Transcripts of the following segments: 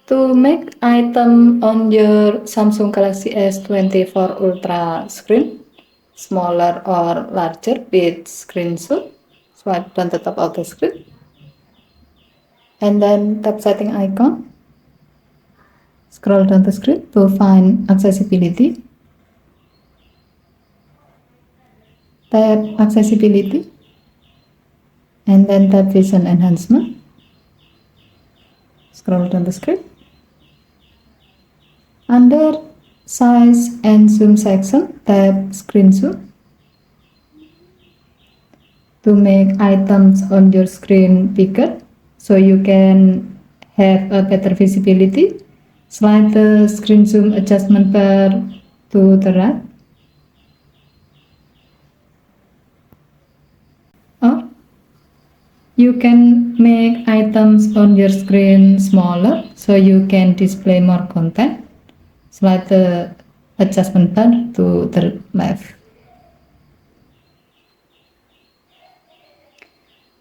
To make item on your Samsung Galaxy S24 Ultra screen smaller or larger with screen zoom, swipe on the top of the screen and then tap setting icon. Scroll down the screen to find accessibility. Tap accessibility and then tap vision enhancement. Scroll down the screen. Under size and zoom section, tap screen zoom. To make items on your screen bigger so you can have a better visibility, slide the screen zoom adjustment bar to the right. Or you can make items on your screen smaller so you can display more content. Slide the adjustment bar to the left.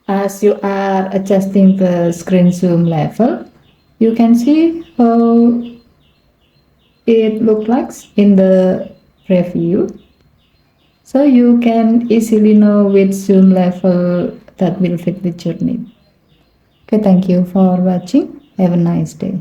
As you are adjusting the screen zoom level, you can see how it looks like in the preview. So you can easily know which zoom level that will fit with your need. Okay, thank you for watching. Have a nice day.